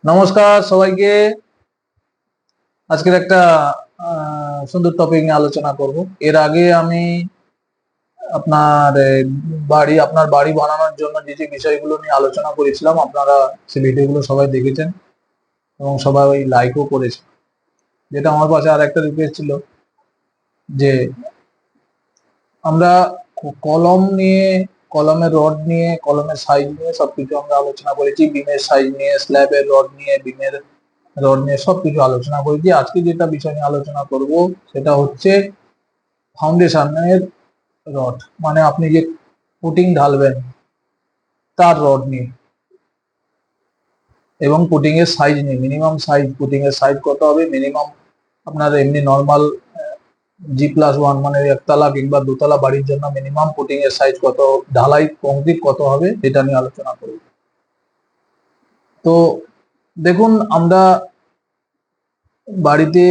নমস্কার সবাইকে। আজকের একটা সুন্দর টপিক নিয়ে আলোচনা করব। এর আগে আমি আপনার বাড়ি বানানোর জন্য যে যে বিষয়গুলো নিয়ে আলোচনা করেছিলাম, আপনারা সেই ভিডিওগুলো সবাই দেখেছেন এবং সবাই লাইকও করেছে। যেটা আমার পাশে আর একটা রিকোয়েস্ট ছিল যে আমরা কলম নিয়ে, কলমের রড নিয়ে, কলমের সাইজ নিয়ে সবকিছু আমরা আলোচনা করেছি। বিমের সাইজ নিয়ে, স্ল্যাবের রড নিয়ে, বিমের রড নিয়ে সবকিছু আলোচনা করেছি। আজকে যেটা বিষয় নিয়ে আলোচনা করব সেটা হচ্ছে ফাউন্ডেশনের রড, মানে আপনি যে পুটিং ঢালবেন তার রড নিয়ে এবং পুটিং এর সাইজ নিয়ে। মিনিমাম সাইজ, পুটিং এর সাইজ কত হবে, মিনিমাম আপনার এমনি নর্মাল G+1 মানে একতলা কিংবা দোতলা বাড়ির জন্য মিনিমাম পুটিং এর সাইজ কত, ঢালাই কংক্রিট কত হবে, এটা নিয়ে আলোচনা করব। তো দেখুন, আমরা বাড়িতে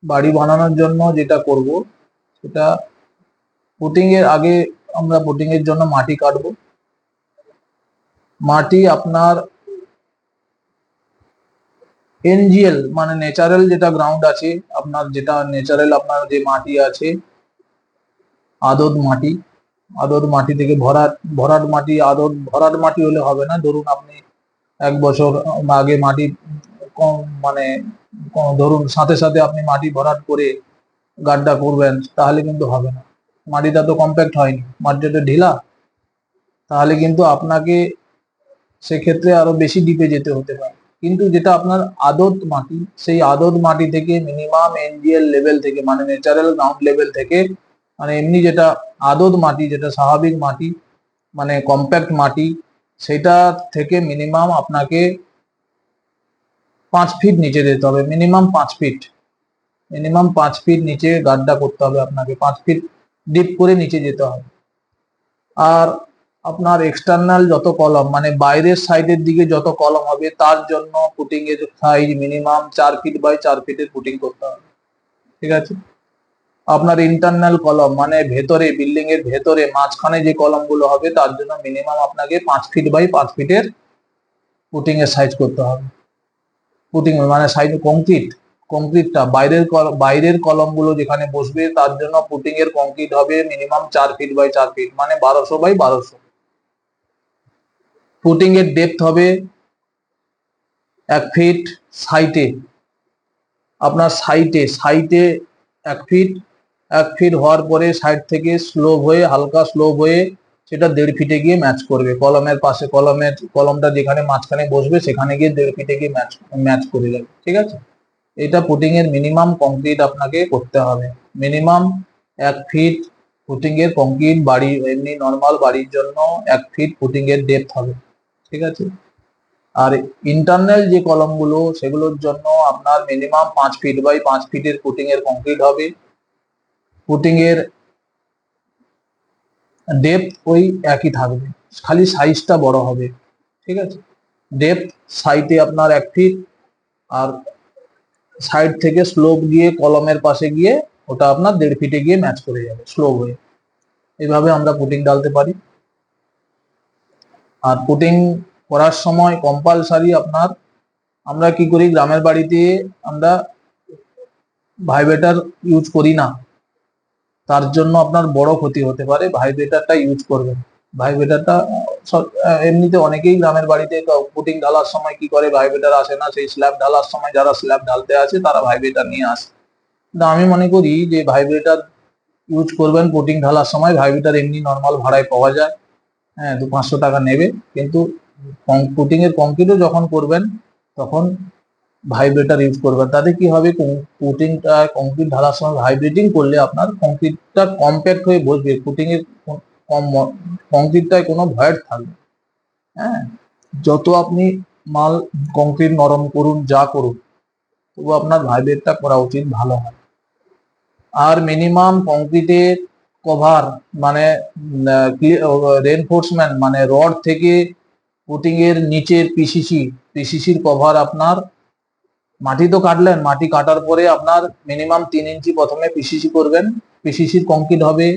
বাড়ি বানানোর জন্য যেটা করব সেটা পুটিং এর আগে আমরা পুটিং এর জন্য মাটি কাটবো। মাটি আপনার এনজিএল মানে ন্যাচারাল যেটা গ্রাউন্ড আছে, আপনার যেটা ন্যাচারাল আপনার যে মাটি আছে, আদদ মাটি, আদদ মাটি থেকে ভরাট মাটি, ভরাট মাটি হলে হবে না। ধরুন আপনি 1 বছর আগে মাটি কম মানে ধরুন সাথে সাথে আপনি মাটি ভরাট করে গাড্ডা করবেন, তাহলে কিন্তু হবে না। মাটিটা তো কম্প্যাক্ট হয়নি, মাটিটা ঢিলা, তাহলে কিন্তু আপনাকে সেক্ষেত্রে আরো বেশি ডিপে যেতে হতে পারে। কিন্তু যেটা আপনার আদত মাটি, সেই আদত মাটি থেকে মিনিমাম এনজিএল লেভেল থেকে মানে ন্যাচারাল গ্রাউন্ড লেভেল থেকে, মানে এমনি যেটা আদত মাটি, যেটা স্বাভাবিক মাটি মানে কম্প্যাক্ট মাটি, সেটা থেকে মিনিমাম আপনাকে 5 ফিট নিচে যেতে হবে। মিনিমাম 5 ফিট, মিনিমাম 5 ফিট নিচে গাড্ডা করতে হবে আপনাকে, 5 ফিট ডিপ করে নিচে যেতে হবে। আর আপনার এক্সটার্নাল যত কলম মানে বাইরের সাইডের দিকে যত কলম হবে, তার জন্য পুটিং এর সাইজ মিনিমাম 4 ফিট বাই 4 ফিটের পুটিং করতে হবে। ঠিক আছে। আপনার ইন্টারনাল কলম মানে ভেতরে, বিল্ডিং এর ভেতরে মাঝখানে যে কলম গুলো হবে, তার জন্য মিনিমাম আপনাকে 5 ফিট বাই 5 ফিটের পুটিং এর সাইজ করতে হবে। পুটিং মানে সাইজ কংক্রিটটা বাইরের কলম গুলো যেখানে বসবে, তার জন্য পুটিং এর কংক্রিট হবে মিনিমাম 4 ফিট বাই 4 ফিট মানে 1200 বাই 1200। পুটিং এর ডেপথ হবে 1 ফিট। সাইটে আপনার সাইটে 1 ফিট, 1 ফিট হওয়ার পরে সাইড থেকে স্লোপ হয়ে, হালকা স্লোপ হয়ে সেটা 1.5 ফিটে গিয়ে ম্যাচ করবে কলমের পাশে। কলমটা যেখানে মাঝখানে বসবে সেখানে গিয়ে 1.5 ফিটে গিয়ে ম্যাচ করে যাবে। ঠিক আছে। এটা পুটিং এর মিনিমাম কংক্রিট আপনাকে করতে হবে। মিনিমাম 1 ফিট পুটিং এর কংক্রিট বাড়ি, এমনি নর্মাল বাড়ির জন্য 1 ফিট পুটিং এর ডেপথ হবে। ঠিক আছে। আর ইন্টারনাল যে কলম গুলো, সেগুলোর জন্য আপনার মিনিমাম 5 ফিট বাই 5 ফিটের পুটিং এর কংক্রিট হবে। পুটিং এর ডেপথ ওই একই থাকবে, খালি সাইজটা বড় হবে। ঠিক আছে। ডেপথ সাইডে আপনার 1 ফিট, আর সাইড থেকে স্লোপ গিয়ে কলমের পাশে গিয়ে ওটা আপনার 1.5 ফিটে গিয়ে ম্যাচ করে যাবে স্লোপ হয়ে। এইভাবে আমরা পুটিং ডালতে পারি। আর পুটিং করার সময় কম্পালসারি আমরা কি করি, গ্রামের বাড়িতে আমরা ভাইব্রেটার ইউজ করি না, তার জন্য আপনার বড় ক্ষতি হতে পারে। ভাইব্রেটারটা ইউজ করবেন। ভাইব্রেটারটা এমনিতে অনেকেই গ্রামের বাড়িতে পুটিং ঢালার সময় কি করে, ভাইব্রেটার আসে না, সেই স্ল্যাব ঢালার সময় যারা স্ল্যাব ঢালতে আসে তারা ভাইব্রেটার নিয়ে আসে। কিন্তু আমি মনে করি যে ভাইব্রেটার ইউজ করবেন পুটিং ঢালার সময়। ভাইব্রেটার এমনি নর্মাল ভাড়ায় পাওয়া যায়, হ্যাঁ 200-500 টাকা নেবে। কিন্তু পুটিং এর কংক্রিটও যখন করবেন তখন ভাইব্রেটার ইউজ করবেন। তাতে কি হবে, পুটিংটা কংক্রিট ঢালার সময় ভাইব্রেটিং করলে আপনার কংক্রিটটা কম্প্যাক্ট হয়ে বসবে। পুটিং এর কংক্রিটটায় কোনো ভয়েড থাকবে। হ্যাঁ, যত আপনি মাল কংক্রিট নরম করুন, যা করুন, তবু আপনার ভাইব্রেটটা করা উচিত, ভালো হয়। আর মিনিমাম কংক্রিটের কভার মানে রেনফোর্সমেন্ট মানে রড থেকে পুটিং এর নিচের পিসিসির কভার আপনার, মাটি তো কাটলেন, মাটি কাটার পরে আপনার মিনিমাম 3 ইঞ্চি প্রথমে পিসিসি করবেন। পিসিসির কংক্রিট হবে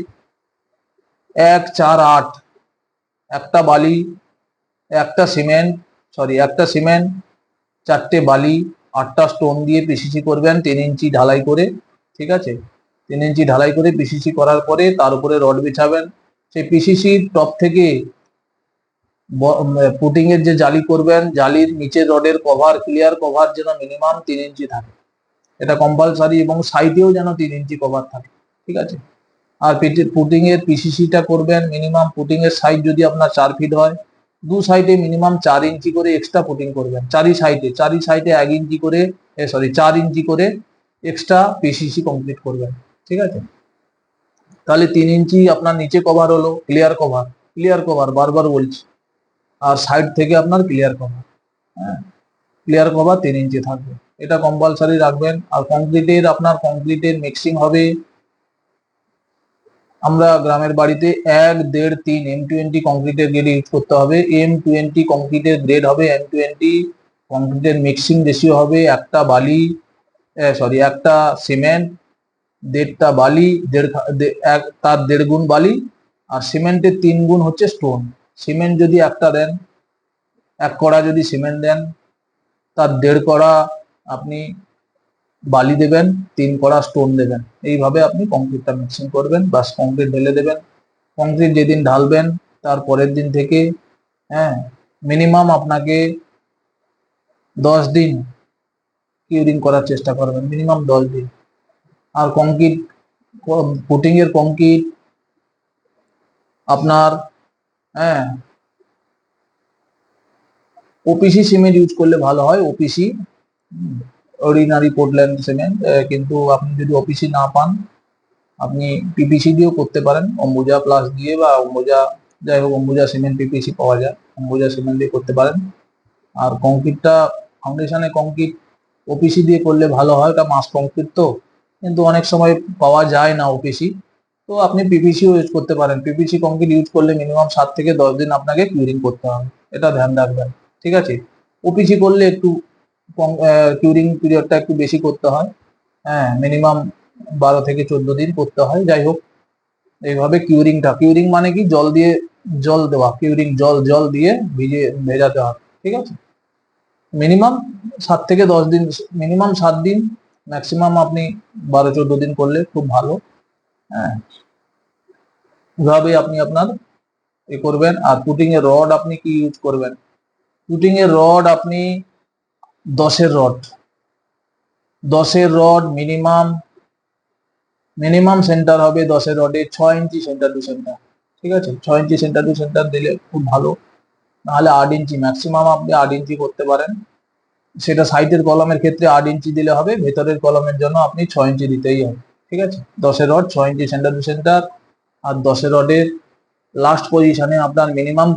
1, 4, 8, একটা বালি, একটা সিমেন্ট, সরি একটা সিমেন্ট, 4টে বালি, 8টা স্টোন দিয়ে পিসিসি করবেন 3 ইঞ্চি ঢালাই করে। ঠিক আছে, 3 ইঞ্চি ঢালাই করে পিসিসি করার পরে তার উপরে রড বিছাবেন। সেই পিসিসির টপ থেকে পুটিং এর যে জালি করবেন, জালির নিচের রডের কভার, ক্লিয়ার কভার যেন মিনিমাম 3 ইঞ্চি থাকে, এটা কম্পালসারি, এবং সাইডেও যেন 3 ইঞ্চি কভার থাকে। ঠিক আছে, আর পুটিং এর পিসিসিটা করবেন মিনিমাম, পুটিং এর সাইড যদি আপনার 4 ফিট হয়, দু সাইডে মিনিমাম 4 ইঞ্চি করে এক্সট্রা পুটিং করবেন, চারি সাইডে 1 ইঞ্চি করে 4 ইঞ্চি করে এক্সট্রা পিসিসি কমপ্লিট করবেন। ঠিক আছে, তাহলে 3 ইঞ্চি আপনার নিচে কভার হলো, ক্লিয়ার কভার বারবার বলছি, আর সাইড থেকে আপনার ক্লিয়ার কভার, হ্যাঁ ক্লিয়ার কভার 3 ইঞ্চি থাকবে, এটা কম্পালসারি রাখবেন। আর কংক্রিটের মিক্সিং হবে, আমরা গ্রামের বাড়িতে 1, 1.5, 3 M20 কংক্রিটের গ্রেড ইউজ করতে হবে। M20 কংক্রিটের গ্রেড হবে M20। কংক্রিটের মিক্সিং রেশিও হবে একটা সিমেন্ট, 1.5টা বালি, তার 1.5 গুণ বালি, আর সিমেন্টের 3 গুণ হচ্ছে স্টোন। সিমেন্ট যদি একটা দেন, 1 কড়া যদি সিমেন্ট দেন, তার 1.5 কড়া আপনি বালি দেবেন, 3 কড়া স্টোন দেবেন। এইভাবে আপনি কংক্রিটটা মিক্সিং করবেন, বাস কংক্রিট ঢেলে দেবেন। কংক্রিট যেদিন ঢালবেন তার পরের দিন থেকে মিনিমাম আপনাকে 10 দিন কিউরিং করার চেষ্টা করবেন, মিনিমাম 10 দিন। আর পুটিং এর কংক্রিট আপনার ওপিসি সিমেন্ট ইউজ করলে ভালো হয়, ওপিসি অর্ডিনারি পোর্টল্যান্ড সিমেন্ট। কিন্তু আপনি যদি ওপিসি না পান, আপনি পিপিসি দিয়েও করতে পারেন, অম্বুজা প্লাস দিয়ে, বা অম্বুজা, যাই হোক অম্বুজা সিমেন্ট পিপিসি পাওয়া যায়, অম্বুজা সিমেন্ট দিয়ে করতে পারেন। আর কংক্রিটটা, ফাউন্ডেশনে কংক্রিট ওপিসি দিয়ে করলে ভালো হয়, ওটা মাস কংক্রিট তো, কিন্তু অনেক সময় পাওয়া যায় না ওপিসি, তো আপনি পিপিসিও ইউজ করতে পারেন। পিপিসি কংক্রিট ইউজ করলে মিনিমাম 7 থেকে 10 দিন আপনাকে কিউরিং করতে হবে, এটা ধ্যান রাখবেন। ঠিক আছে, ওপিসি করলে একটু কিউরিং পিরিয়ডটা একটু বেশি করতে হয়, মিনিমাম 12 থেকে 14 দিন করতে হয়। যাই হোক, এইভাবে কিউরিং মানে কি, জল দেওয়া, কিউরিং জল দিয়ে ভেজাতে হবে। ঠিক আছে, মিনিমাম 7 থেকে 10 দিন, মিনিমাম 7 দিন, ম্যাক্সিমাম আপনি 12-14 দিন করলে খুব ভালো। এভাবে আপনি আপনার করবেন। আর পুটিং এর রড আপনি কি ইউজ করবেন? পুটিং এর রড আপনি 10-এর রড মিনিমাম সেন্টার হবে 10-এর রডে 6 ইঞ্চি সেন্টার টু সেন্টার। ঠিক আছে, 6 ইঞ্চি সেন্টার টু সেন্টার দিলে খুব ভালো, নাহলে 8 ইঞ্চি, ম্যাক্সিমাম আপনি 8 ইঞ্চি করতে পারেন। সেটা সাইডের কলমের ক্ষেত্রে 8 ইঞ্চি দিলে হবে, ভেতরের কলমের জন্য আপনি 6 ইঞ্চি দিতেই হবে। ঠিক আছে, 10-এর রড 6 ইঞ্চি সেন্টার টু সেন্টার। আর 10-এর রডের লাস্ট পজিশনে আপনার মিনিমাম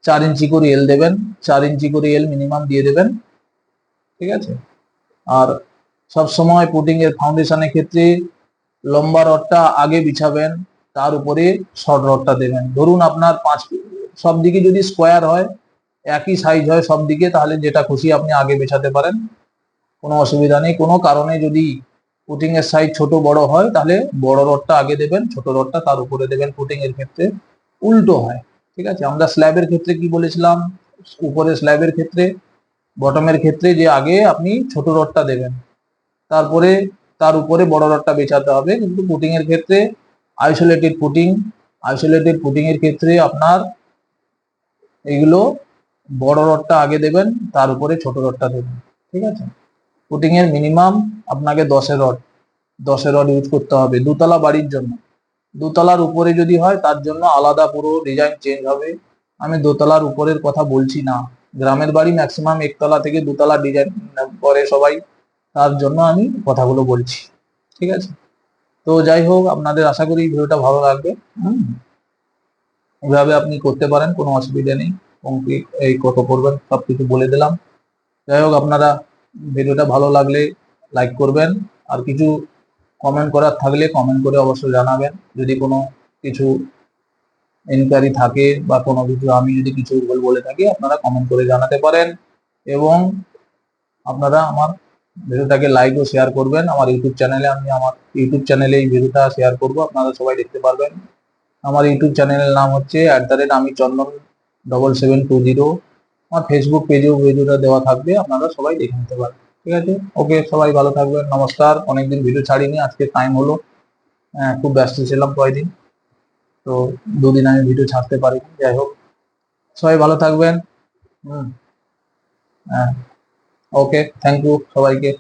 4 ইঞ্চি করে এল দেবেন, 4 ইঞ্চি করে এল মিনিমাম দিয়ে দেবেন। ঠিক আছে, আর সব সময় পুটিং এর ফাউন্ডেশনের ক্ষেত্রে লম্বা রডটা আগে বিছাবেন, তার উপরে শর্ট রডটা দেবেন। ধরুন আপনার 5 সব দিকে যদি স্কোয়ার হয়, একই সাইজ হয় সব দিকে, তাহলে যেটা খুশি আপনি আগে বিছাতে পারেন, কোনো অসুবিধা নেই। কোনো কারণে যদি পুটিং এর সাইজ ছোট বড় হয়, তাহলে বড় রডটা আগে দেবেন, ছোট রডটা তার উপরে দেবেন। পুটিং এর ক্ষেত্রে উল্টো হয়। ঠিক আছে, আমরা স্ল্যাবের ক্ষেত্রে কি বলেছিলাম, উপরে স্ল্যাবের ক্ষেত্রে, বটমের ক্ষেত্রে, যে আগে আপনি ছোট রডটা দেবেন, তারপরে তার উপরে বড় রডটা বেছাতে হবে। কিন্তু পুটিং এর ক্ষেত্রে আইসোলেটেড পুটিং এর ক্ষেত্রে আপনার এগুলো বড় রডটা আগে দেবেন, তার উপরে ছোট রডটা দেবেন। ঠিক আছে, পুটিং এর মিনিমাম আপনাকে 10-এর রড ইউজ করতে হবে দুতলা বাড়ির জন্য। দুতলার উপরে যদি হয়, তার জন্য আলাদা পুরো ডিজাইন চেঞ্জ হবে। আমি দোতলার উপরের কথা বলছি না, গ্রামের বাড়ি ম্যাক্সিমাম একতলা থেকে দুতলা ডিজাইন করে সবাই, তার জন্য আমি কথাগুলো বলছি। ঠিক আছে, তো যাই হোক, আপনাদের আশা করি ভিডিওটা ভালো লাগবে। এভাবে আপনি করতে পারেন, কোনো অসুবিধা নেই। কমপ্লিট এই কত করবেন সবকিছু বলে দিলাম। যাই হোক, আপনারা ভিডিওটা ভালো লাগলে লাইক করবেন, আর কিছু কমেন্ট করার থাকলে কমেন্ট করে অবশ্যই জানাবেন। যদি কোনো কিছু ইনকোয়ারি থাকে বা কোনো কিছু আমি যদি কিছু ভুল বলে থাকি, আপনারা কমেন্ট করে জানাতে পারেন। এবং আপনারা আমার ভিডিওটাকে লাইক ও শেয়ার করবেন। আমার ইউটিউব চ্যানেলে এই ভিডিওটা শেয়ার করব, আপনারা সবাই দেখতে পারবেন। আমার ইউটিউব চ্যানেলের নাম হচ্ছে @আমি চন্দন 7720। আমার ফেসবুক পেজেও ভিডিওটা দেওয়া থাকবে, আপনারা সবাই দেখে নিতে পারেন। ঠিক আছে, ওকে, সবাই ভালো থাকবেন, নমস্কার। অনেকদিন ভিডিও ছাড়িনি, আজকে টাইম হলো, খুব ব্যস্ত ছিলাম কয়েকদিন, তো দুদিন আমি ভিডিও ছাড়তে পারি। যাই হোক, সবাই ভালো থাকবেন। হুম। হ্যাঁ, ওকে, থ্যাংক ইউ সবাইকে।